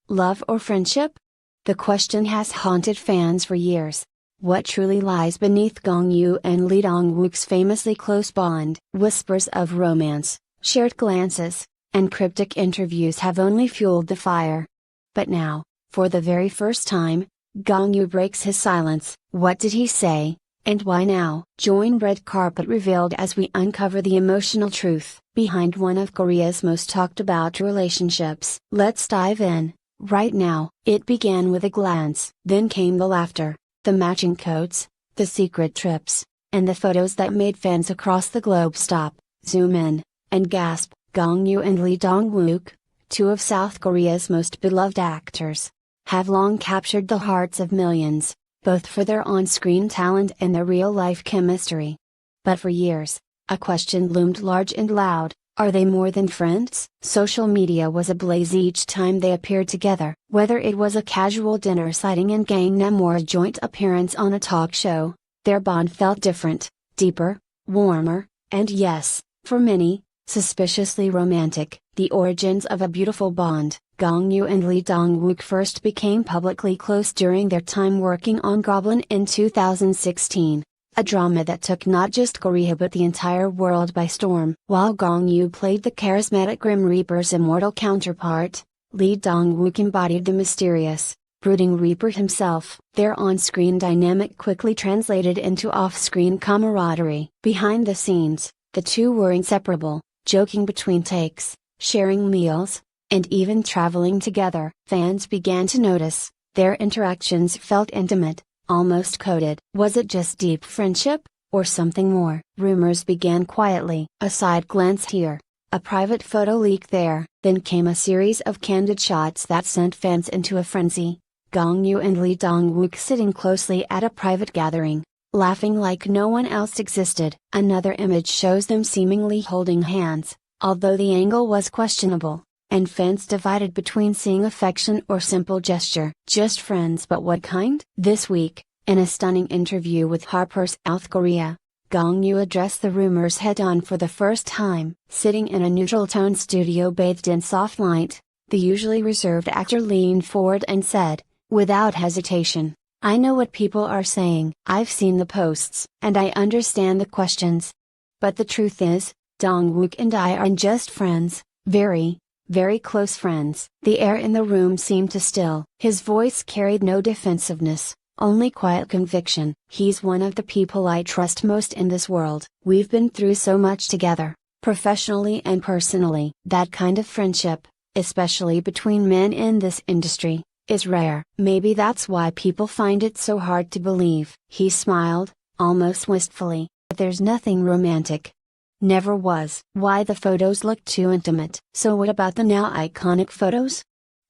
Love or friendship? The question has haunted fans for years. What truly lies beneath Gong Yoo and Dong Wuk's famously close bond? Whispers of romance, shared glances, and cryptic interviews have only fueled the fire. But now, for the very first time, Gong Yoo breaks his silence. What did he say, and why now? Join Red Carpet Revealed as we uncover the emotional truth behind one of Korea's most talked about relationships. Let's dive in, right now. It began with a glance. Then came the laughter, the matching coats, the secret trips, and the photos that made fans across the globe stop, zoom in, and gasp. Gong Yoo and Dong Wuk, two of South Korea's most beloved actors, have long captured the hearts of millions, both for their on-screen talent and their real-life chemistry. But for years, a question loomed large and loud: are they more than friends? Social media was ablaze each time they appeared together. Whether it was a casual dinner sighting in Gangnam or a joint appearance on a talk show, their bond felt different, deeper, warmer, and yes, for many, suspiciously romantic. The origins of a beautiful bond. Gong Yoo and Dong Wuk first became publicly close during their time working on Goblin in 2016, a drama that took not just Korea but the entire world by storm. While Gong Yoo played the charismatic Grim Reaper's immortal counterpart, Dong Wuk embodied the mysterious, brooding Reaper himself. Their on-screen dynamic quickly translated into off-screen camaraderie. Behind the scenes, the two were inseparable, joking between takes, sharing meals, and even traveling together. Fans began to notice, their interactions felt intimate, almost coded. Was it just deep friendship, or something more? Rumors began quietly. A side glance here, a private photo leak there. Then came a series of candid shots that sent fans into a frenzy. Gong Yoo and Dong Wuk sitting closely at a private gathering, laughing like no one else existed. Another image shows them seemingly holding hands, although the angle was questionable, and fans divided between seeing affection or simple gesture. Just friends, but what kind? This week, in a stunning interview with Harper's South Korea, Gong Yoo addressed the rumors head-on for the first time. Sitting in a neutral-toned studio bathed in soft light, the usually reserved actor leaned forward and said, without hesitation, "I know what people are saying. I've seen the posts, and I understand the questions. But the truth is, Dong Wuk and I aren't just friends, very, very close friends." The air in the room seemed to still. His voice carried no defensiveness, only quiet conviction. "He's one of the people I trust most in this world. We've been through so much together, professionally and personally. That kind of friendship, especially between men in this industry, is rare. Maybe that's why people find it so hard to believe." He smiled, almost wistfully. "But there's nothing romantic. Never was." Why? The photos looked too intimate. So what about the now iconic photos?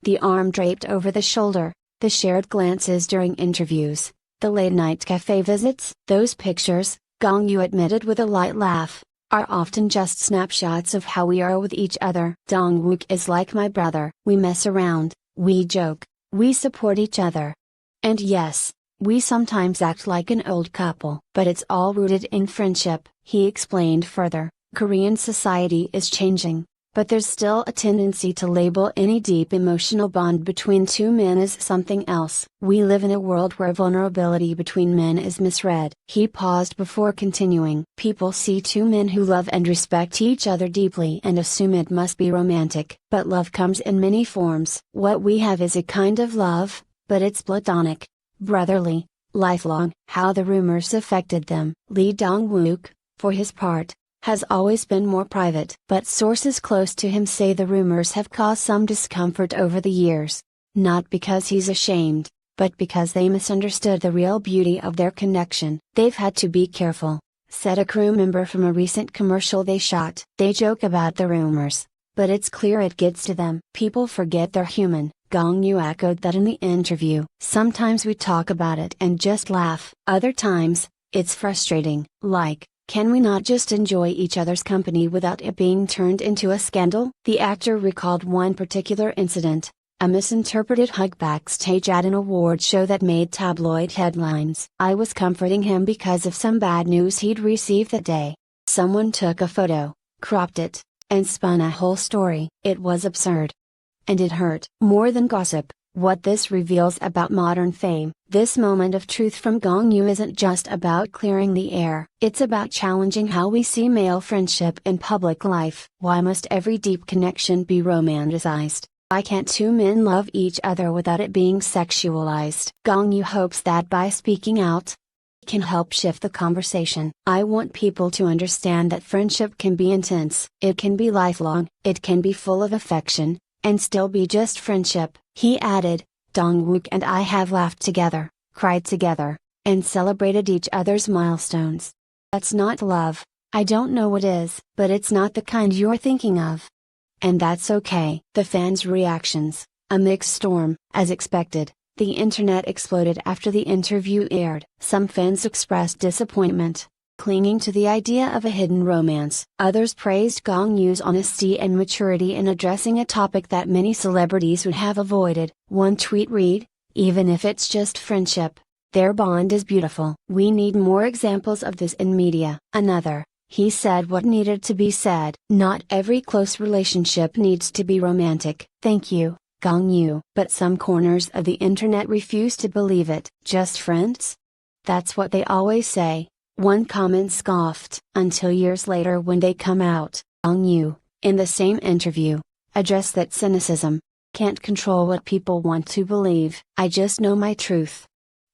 The arm draped over the shoulder, the shared glances during interviews, the late-night cafe visits? Those pictures, Gong Yoo admitted with a light laugh, are often just snapshots of how we are with each other. "Dong Wuk is like my brother. We mess around, we joke, we support each other. And yes, we sometimes act like an old couple. But it's all rooted in friendship." He explained further, "Korean society is changing, but there's still a tendency to label any deep emotional bond between two men as something else. We live in a world where vulnerability between men is misread." He paused before continuing, "People see two men who love and respect each other deeply and assume it must be romantic. But love comes in many forms. What we have is a kind of love, but it's platonic, brotherly, lifelong." How the rumors affected them. Dong Wuk, for his part, has always been more private. But sources close to him say the rumors have caused some discomfort over the years. Not because he's ashamed, but because they misunderstood the real beauty of their connection. "They've had to be careful," said a crew member from a recent commercial they shot. "They joke about the rumors, but it's clear it gets to them. People forget they're human." Gong Yoo echoed that in the interview. "Sometimes we talk about it and just laugh. Other times, it's frustrating. Like, can we not just enjoy each other's company without it being turned into a scandal?" The actor recalled one particular incident, a misinterpreted hug backstage at an award show that made tabloid headlines. "I was comforting him because of some bad news he'd received that day. Someone took a photo, cropped it, and spun a whole story. It was absurd. and it hurt. More than gossip, what this reveals about modern fame, this moment of truth from Gong Yoo isn't just about clearing the air. It's about challenging how we see male friendship in public life. Why must every deep connection be romanticized? Why can't two men love each other without it being sexualized? Gong Yoo hopes that by speaking out, can help shift the conversation. I want people to understand that friendship can be intense. It can be lifelong, it can be full of affection, and still be just friendship. He added, Dong Wuk and I have laughed together, cried together, and celebrated each other's milestones. That's not love. I don't know what is, but it's not the kind you're thinking of. And that's okay. The fans' reactions, a mixed storm. As expected, the internet exploded after the interview aired. Some fans expressed disappointment, clinging to the idea of a hidden romance. Others praised Gong Yoo's honesty and maturity in addressing a topic that many celebrities would have avoided. One tweet read, even if it's just friendship, their bond is beautiful. We need more examples of this in media. Another, he said what needed to be said. Not every close relationship needs to be romantic. Thank you, Gong Yoo. But some corners of the internet refuse to believe it. Just friends? That's what they always say. One comment scoffed, until years later when they come out. Gong Yoo, in the same interview, addressed that cynicism. Can't control what people want to believe. I just know my truth.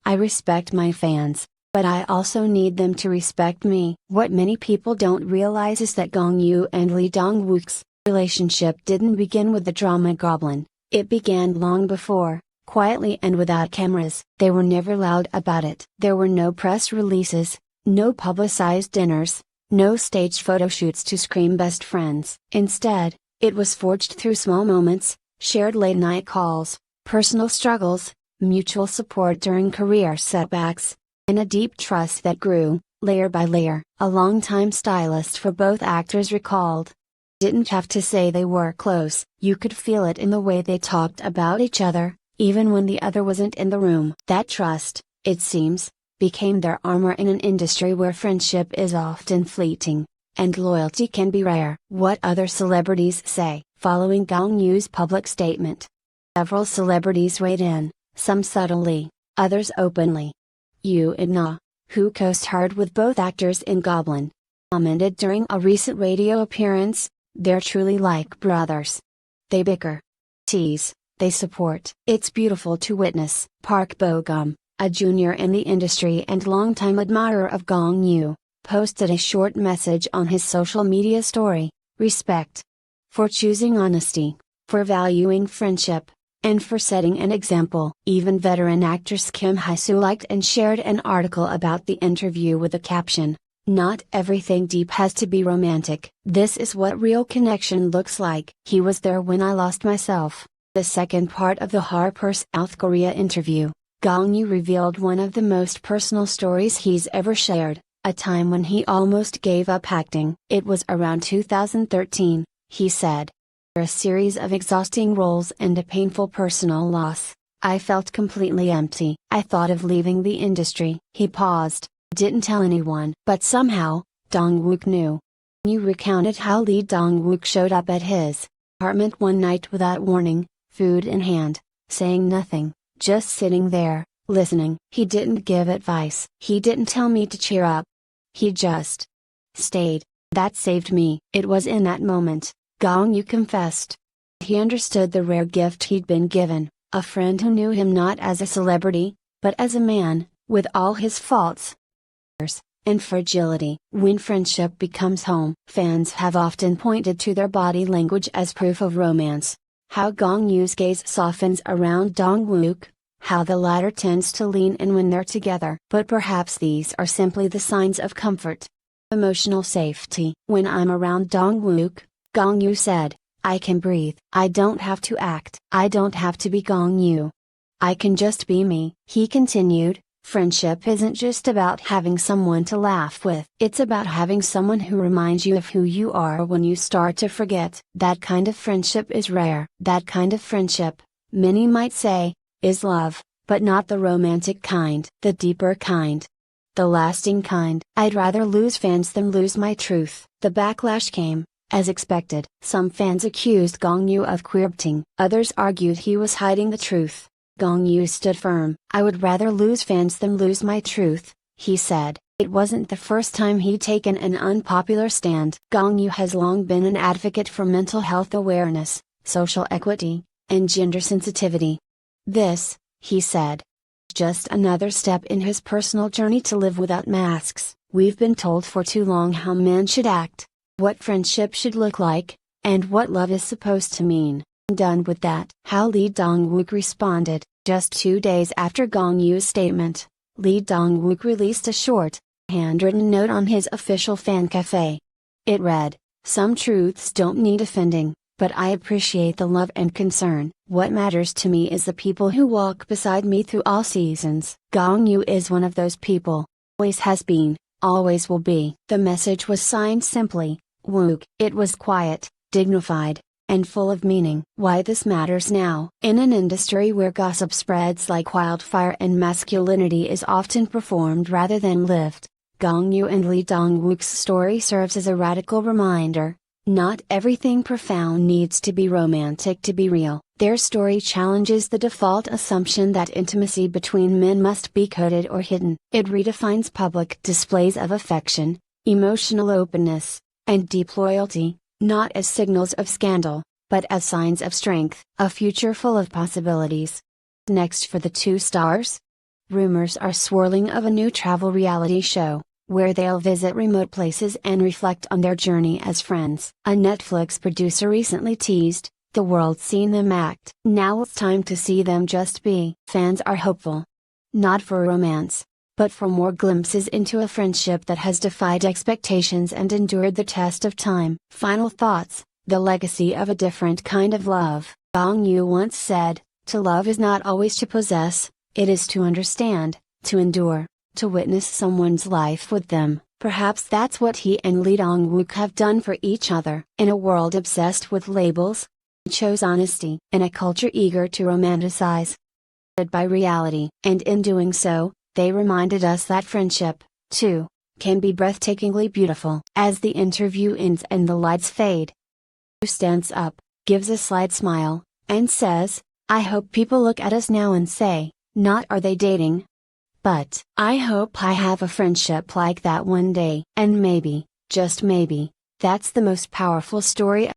I respect my fans, but I also need them to respect me. What many people don't realize is that Gong Yoo and Lee Dong Wuk's relationship didn't begin with the drama goblin. It began long before, quietly and without cameras. They were never loud about it. There were no press releases, no publicized dinners, no staged photo shoots to scream best friends. Instead, it was forged through small moments, shared late-night calls, personal struggles, mutual support during career setbacks, and a deep trust that grew, layer by layer. A longtime stylist for both actors recalled, didn't have to say they were close, you could feel it in the way they talked about each other, even when the other wasn't in the room. That trust, it seems, became their armor in an industry where friendship is often fleeting, and loyalty can be rare. What other celebrities say, following Gong Yoo's public statement? Several celebrities weighed in, some subtly, others openly. Yoo In-na, who co-starred with both actors in Goblin, commented during a recent radio appearance, they're truly like brothers. They bicker, tease, they support. It's beautiful to witness. Park Bo-gum, a junior in the industry and longtime admirer of Gong Yoo, posted a short message on his social media story, respect. For choosing honesty, for valuing friendship, and for setting an example. Even veteran actress Kim Hye-soo liked and shared an article about the interview with the caption, not everything deep has to be romantic. This is what real connection looks like. He was there when I lost myself. The second part of the Harper South Korea interview, Gong Yoo revealed one of the most personal stories he's ever shared, a time when he almost gave up acting. It was around 2013, he said. A series of exhausting roles and a painful personal loss. I felt completely empty. I thought of leaving the industry. He paused, didn't tell anyone. But somehow, Dong Wuk knew. Yoo recounted how Lee Dong Wuk showed up at his apartment one night without warning, food in hand, saying nothing, just sitting there, listening. He didn't give advice. He didn't tell me to cheer up. He just stayed. That saved me. It was in that moment, Gong Yoo confessed. He understood the rare gift he'd been given, a friend who knew him not as a celebrity, but as a man, with all his faults and fragility. When friendship becomes home, fans have often pointed to their body language as proof of romance. How Gong Yoo's gaze softens around Dong Wuk, how the latter tends to lean in when they're together. But perhaps these are simply the signs of comfort. Emotional safety. When I'm around Dong Wuk, Gong Yoo said, I can breathe. I don't have to act. I don't have to be Gong Yoo. I can just be me. He continued, friendship isn't just about having someone to laugh with. It's about having someone who reminds you of who you are when you start to forget. That kind of friendship is rare. That kind of friendship, many might say, is love, but not the romantic kind. The deeper kind. The lasting kind. I'd rather lose fans than lose my truth. The backlash came, As expected, some fans accused Gong Yoo of queerbaiting, others argued he was hiding the truth. Gong Yoo stood firm. "I would rather lose fans than lose my truth," he said. It wasn't the first time he'd taken an unpopular stand. Gong Yoo has long been an advocate for mental health awareness, social equity, and gender sensitivity. "This," he said, "just another step in his personal journey to live without masks. We've been told for too long how men should act, what friendship should look like, and what love is supposed to mean. Done with that." How Lee Dong Wuk responded. Just 2 days after Gong Yoo's statement, Lee Dong Wuk released a short, handwritten note on his official fan cafe. It read, "Some truths don't need defending, but I appreciate the love and concern. What matters to me is the people who walk beside me through all seasons." Gong Yoo is one of those people. Always has been, always will be. The message was signed simply, Wook. It was quiet, dignified, and full of meaning. Why this matters now? In an industry where gossip spreads like wildfire and masculinity is often performed rather than lived, Gong Yoo and Lee Dong Wuk's story serves as a radical reminder. Not everything profound needs to be romantic to be real. Their story challenges the default assumption that intimacy between men must be coded or hidden. It redefines public displays of affection, emotional openness, and deep loyalty, not as signals of scandal, but as signs of strength. A future full of possibilities. Next for the two stars? Rumors are swirling of a new travel reality show, where they'll visit remote places and reflect on their journey as friends. A Netflix producer recently teased, "The world's seen them act. Now it's time to see them just be." Fans are hopeful. Not for romance, but for more glimpses into a friendship that has defied expectations and endured the test of time. Final thoughts: the legacy of a different kind of love. Gong Yoo once said, "To love is not always to possess, it is to understand, to endure, to witness someone's life with them." Perhaps that's what he and Lee Dong Wuk have done for each other. In a world obsessed with labels, they chose honesty. In a culture eager to romanticize by reality. And in doing so, they reminded us that friendship, too, can be breathtakingly beautiful. As the interview ends and the lights fade, Yoo stands up, gives a slight smile, and says, "I hope people look at us now and say, not are they dating? But I hope I have a friendship like that one day." And maybe, just maybe, that's the most powerful story